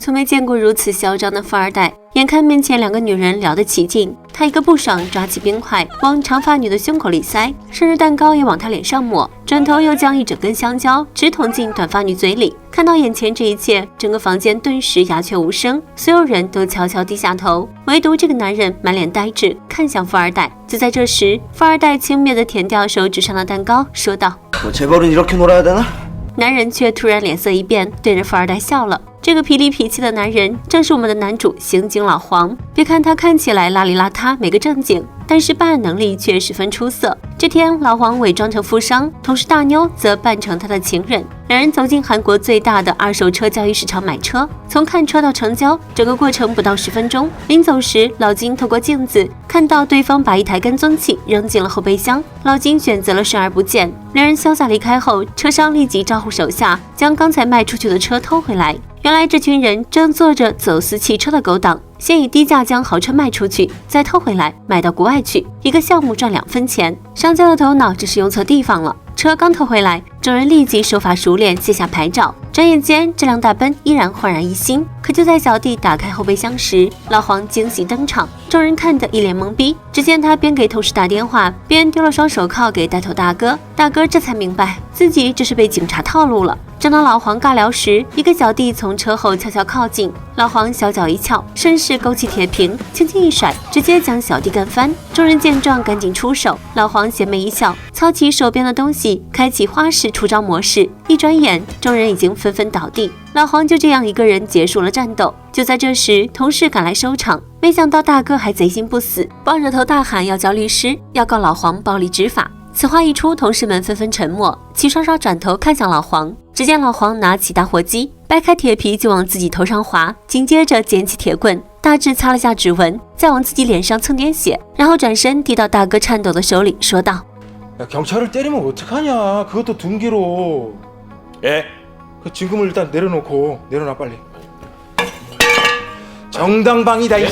从没见过如此嚣张的富二代。眼看面前两个女人聊得起劲，他一个不爽，抓起冰块往长发女的胸口里塞，生日蛋糕也往她脸上抹，转头又将一整根香蕉直捅进短发女嘴里。看到眼前这一切，整个房间顿时鸦雀无声，所有人都悄悄低下头，唯独这个男人满脸呆滞，看向富二代。就在这时，富二代轻蔑地舔掉手指上的蛋糕，说道：男人却突然脸色一变，对着富二代笑了。这个痞里痞气的男人正是我们的男主刑警老黄。别看他看起来邋里邋遢没个正经，但是办案能力却十分出色。这天，老黄伪装成富商，同事大妞则扮成他的情人。两人走进韩国最大的二手车交易市场买车，从看车到成交，整个过程不到10分钟。临走时，老金透过镜子看到对方把一台跟踪器扔进了后备箱，老金选择了视而不见。两人潇洒离开后，车商立即招呼手下将刚才卖出去的车偷回来。原来这群人正做着走私汽车的勾当，先以低价将豪车卖出去，再偷回来卖到国外去，一个项目赚2分钱。商家的头脑只是用错地方了。车刚偷回来，众人立即手法熟练，卸下牌照。转眼间，这辆大奔依然焕然一新。可就在小弟打开后备箱时，老黄惊喜登场，众人看得一脸懵逼。只见他边给同事打电话，边丢了双手铐给带头大哥。大哥这才明白自己这是被警察套路了。正当老黄尬聊时，一个小弟从车后悄悄靠近，老黄小脚一翘，顺势勾起铁瓶，轻轻一甩，直接将小弟干翻。众人见状赶紧出手，老黄邪魅一笑，操起手边的东西，开启花式出招模式。一转眼，众人已经纷纷倒地，老黄就这样一个人结束了战斗。就在这时，同事赶来收场，没想到大哥还贼心不死，抱着头大喊要叫律师，要告老黄暴力执法。此话一出，同事们纷纷沉默，齐刷刷转头看向老黄。只见老黄拿起打火机，掰开铁皮就往自己头上划，紧接着捡起铁棍，大致擦了下指纹，再往自己脸上蹭点血，然后转身递到大哥颤抖的手里，说道：경찰을 때리면 어떡하냐? 그것도 둔기로. 예? 그 지금을 일단 내려놓고 내려놔 빨리. 정당방위다 이.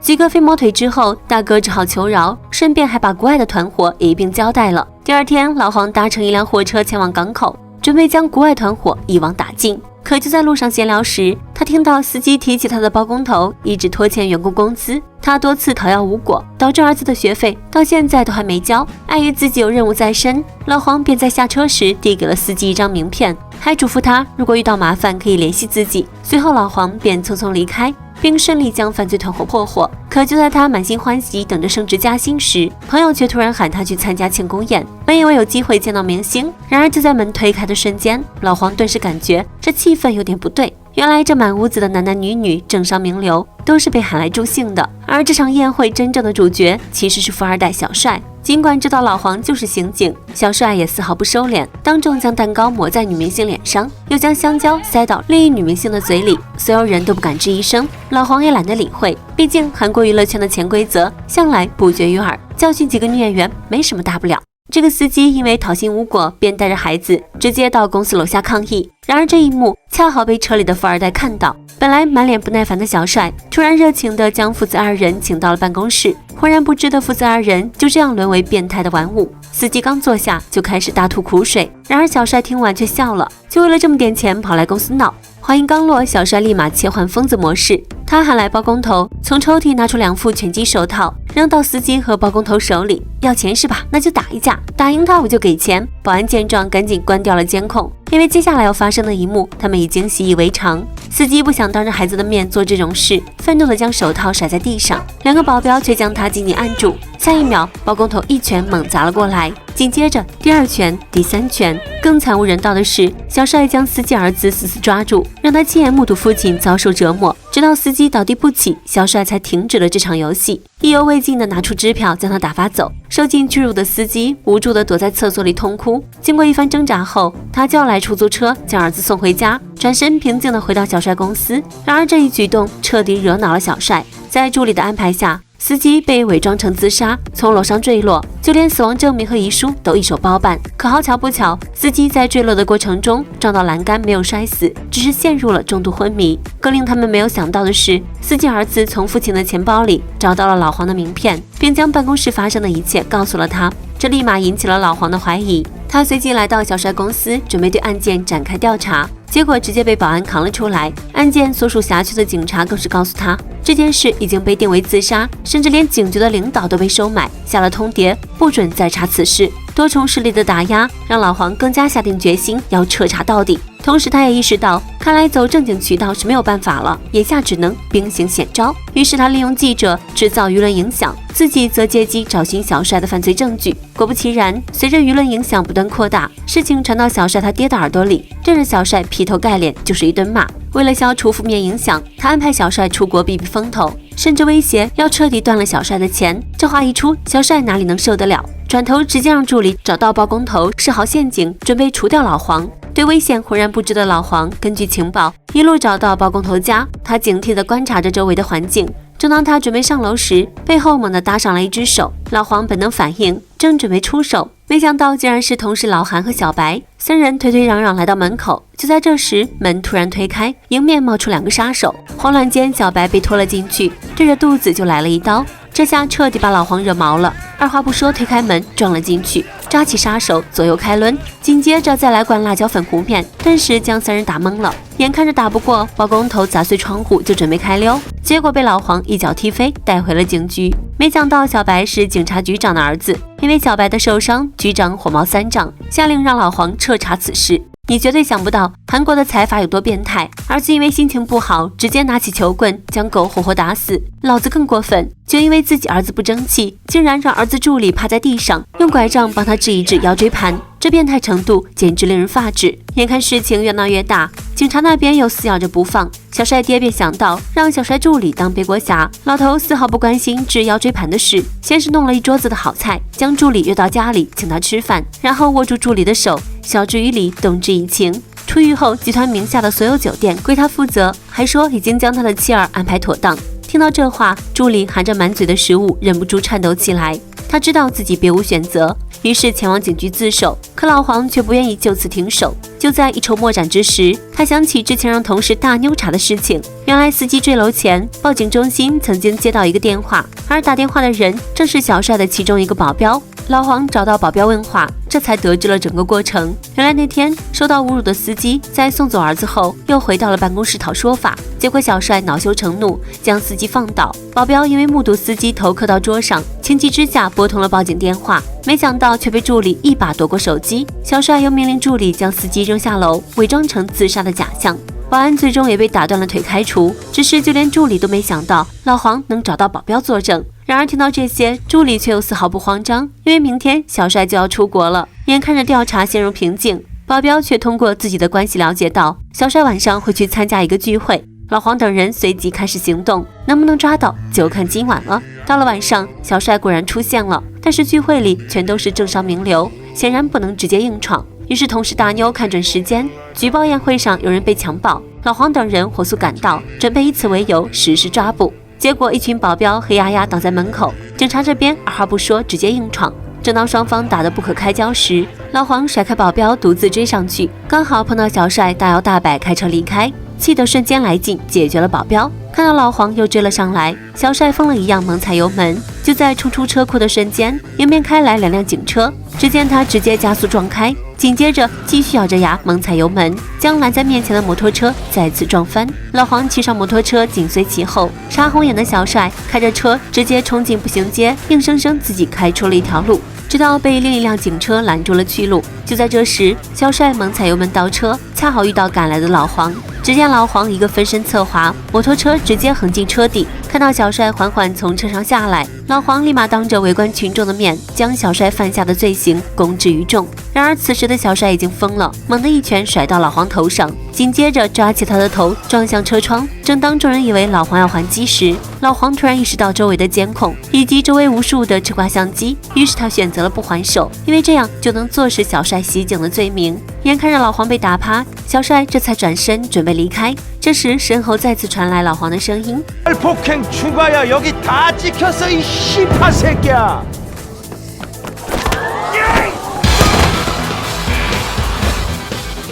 几个飞毛腿之后，大哥只好求饶，顺便还把国外的团伙也一并交代了。第二天，老黄搭乘一辆货车前往港口，准备将国外团伙一网打尽。可就在路上闲聊时，他听到司机提起他的包工头一直拖欠员工工资，他多次讨要无果，导致儿子的学费到现在都还没交。碍于自己有任务在身，老黄便在下车时递给了司机一张名片，还嘱咐他如果遇到麻烦可以联系自己。随后老黄便匆匆离开，并顺利将犯罪团伙破获。可就在他满心欢喜等着升职加薪时，朋友却突然喊他去参加庆功宴，本以为有机会见到明星，然而就在门推开的瞬间，老黄顿时感觉这气氛有点不对。原来这满屋子的男男女女政商名流都是被喊来助兴的，而这场宴会真正的主角其实是富二代小帅。尽管知道老黄就是刑警，小帅也丝毫不收敛，当众将蛋糕抹在女明星脸上，又将香蕉塞到另一女明星的嘴里，所有人都不敢吱一声。老黄也懒得理会，毕竟韩国娱乐圈的潜规则向来不绝于耳，教训几个女演员没什么大不了。这个司机因为讨薪无果，便带着孩子直接到公司楼下抗议。然而这一幕恰好被车里的富二代看到，本来满脸不耐烦的小帅突然热情地将父子二人请到了办公室。浑然不知的父子二人就这样沦为变态的玩物。司机刚坐下就开始大吐苦水，然而小帅听完却笑了，就为了这么点钱跑来公司闹。话音刚落，小帅立马切换疯子模式，他喊来包工头，从抽屉拿出2副拳击手套，扔到司机和包工头手里。要钱是吧？那就打一架，打赢他我就给钱。保安见状赶紧关掉了监控，因为接下来要发生的一幕他们已经习以为常。司机不想当着孩子的面做这种事，愤怒地将手套甩在地上，2个保镖却将他紧紧按住。下一秒，包工头一拳猛砸了过来，紧接着第2拳、第3拳。更惨无人道的是，小帅将司机儿子死死抓住，让他亲眼目睹父亲遭受折磨，直到司机倒地不起，小帅才停止了这场游戏，意犹未尽地拿出支票将他打发走。受尽屈辱的司机无助地躲在厕所里痛哭。经过一番挣扎后，他叫来出租车将儿子送回家，转身平静地回到小帅公司。然而这一举动彻底惹恼了小帅，在助理的安排下，司机被伪装成自杀，从楼上坠落，就连死亡证明和遗书都一手包办。可好巧不巧，司机在坠落的过程中撞到栏杆，没有摔死，只是陷入了重度昏迷。更令他们没有想到的是，司机儿子从父亲的钱包里找到了老黄的名片，并将办公室发生的一切告诉了他，这立马引起了老黄的怀疑。他随即来到小帅公司，准备对案件展开调查。结果直接被保安扛了出来。案件所属辖区的警察更是告诉他，这件事已经被定为自杀，甚至连警局的领导都被收买，下了通牒，不准再查此事。多重势力的打压让老黄更加下定决心要彻查到底。同时他也意识到，看来走正经渠道是没有办法了，眼下只能兵行险招。于是他利用记者制造舆论影响，自己则借机找寻小帅的犯罪证据。果不其然，随着舆论影响不断扩大，事情传到小帅他爹的耳朵里，这让小帅劈头盖脸就是一顿骂。为了消除负面影响，他安排小帅出国避避风头，甚至威胁要彻底断了小帅的钱。这话一出，小帅哪里能受得了，转头直接让助理找到包工头，设好陷阱，准备除掉老黄。对危险浑然不知的老黄，根据情报一路找到包工头家，他警惕地观察着周围的环境。正当他准备上楼时，背后猛地搭上来一只手。老黄本能反应，正准备出手，没想到竟然是同事老韩和小白三人推推攘攘来到门口。就在这时，门突然推开，迎面冒出2个杀手。慌乱间，小白被拖了进去，对着肚子就来了一刀。这下彻底把老黄惹毛了，二话不说推开门撞了进去，抓起杀手左右开抡，紧接着再来罐辣椒粉糊面，顿时将3人打懵了。眼看着打不过，包工头砸碎窗户就准备开溜，结果被老黄一脚踢飞，带回了警局。没想到小白是警察局长的儿子，因为小白的受伤，局长火冒三丈，下令让老黄彻查此事。你绝对想不到韩国的财阀有多变态，儿子因为心情不好，直接拿起球棍将狗活活打死。老子更过分，就因为自己儿子不争气，竟然让儿子助理趴在地上，用拐杖帮他治一治腰椎盘。这变态程度简直令人发指。眼看事情越闹越大，警察那边又撕咬着不放，小帅爹便想到让小帅助理当背锅侠。老头丝毫不关心治腰椎盘的事，先是弄了一桌子的好菜，将助理约到家里请他吃饭，然后握住助理的手，晓之以理，动之以情。出狱后，集团名下的所有酒店归他负责，还说已经将他的妻儿安排妥当。听到这话，助理含着满嘴的食物，忍不住颤抖起来。他知道自己别无选择，于是前往警局自首。可老黄却不愿意就此停手。就在一筹莫展之时，他想起之前让同事大妞查的事情。原来司机坠楼前，报警中心曾经接到一个电话，而打电话的人正是小帅的其中一个保镖。老黄找到保镖问话，这才得知了整个过程。原来那天受到侮辱的司机在送走儿子后，又回到了办公室讨说法，结果小帅恼羞成怒，将司机放倒。保镖因为目睹司机头磕到桌上，情急之下拨通了报警电话，没想到却被助理一把夺过手机。小帅又命令助理将司机扔下楼，伪装成自杀的假象。保安最终也被打断了腿开除，只是就连助理都没想到老黄能找到保镖作证。然而听到这些，助理却又丝毫不慌张，因为明天小帅就要出国了。眼看着调查陷入瓶颈，保镖却通过自己的关系了解到小帅晚上会去参加一个聚会。老黄等人随即开始行动，能不能抓到就看今晚了。到了晚上，小帅果然出现了，但是聚会里全都是政商名流，显然不能直接硬闯。于是同事大妞看准时间，举报宴会上有人被强暴，老黄等人火速赶到，准备以此为由实施抓捕。结果一群保镖黑压压挡在门口，警察这边二话不说直接硬闯。正当双方打得不可开交时，老黄甩开保镖独自追上去，刚好碰到小帅大摇大摆开车离开，气得瞬间来劲，解决了保镖。看到老黄又追了上来，小帅疯了一样猛踩油门，就在冲出车库的瞬间，迎面开来2辆警车，只见他直接加速撞开，紧接着继续咬着牙猛踩油门，将拦在面前的摩托车再次撞翻。老黄骑上摩托车紧随其后，杀红眼的小帅开着车直接冲进步行街，硬生生自己开出了一条路，直到被另一辆警车拦住了去路。就在这时，小帅猛踩油门倒车，恰好遇到赶来的老黄。只见老黄一个分身侧滑，摩托车直接横进车底。看到小帅缓缓从车上下来，老黄立马当着围观群众的面将小帅犯下的罪行公之于众。然而此时的小帅已经疯了，猛地一拳甩到老黄头上，紧接着抓起他的头撞向车窗。正当众人以为老黄要还击时，老黄突然意识到周围的监控以及周围无数的吃瓜相机，于是他选择了不还手，因为这样就能坐实小帅袭警的罪名。眼看着老黄被打趴，小帅这才转身准备离开。这时身后再次传来老黄的声音：폭행추가야 여기 다 찍혔어 이 씨파 새끼야.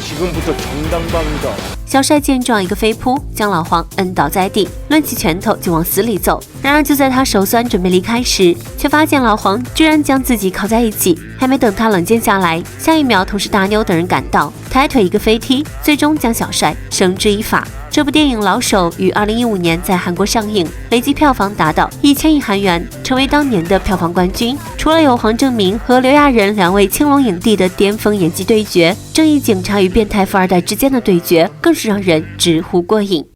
지금부터 정당방위다. 小帅见状一个飞扑，将老黄摁倒在地，抡起拳头就往死里揍。然而就在他手酸准备离开时，却发现老黄居然将自己靠在一起，还没等他冷静下来，下一秒同事大妞等人赶到，抬腿一个飞踢，最终将小帅绳之以法。这部电影《老手》于2015年在韩国上映，累计票房达到1000亿韩元，成为当年的票房冠军。除了有黄正明和刘亚仁2位青龙影帝的巅峰演技对决，正义警察与变态富二代之间的对决更是让人直呼过瘾。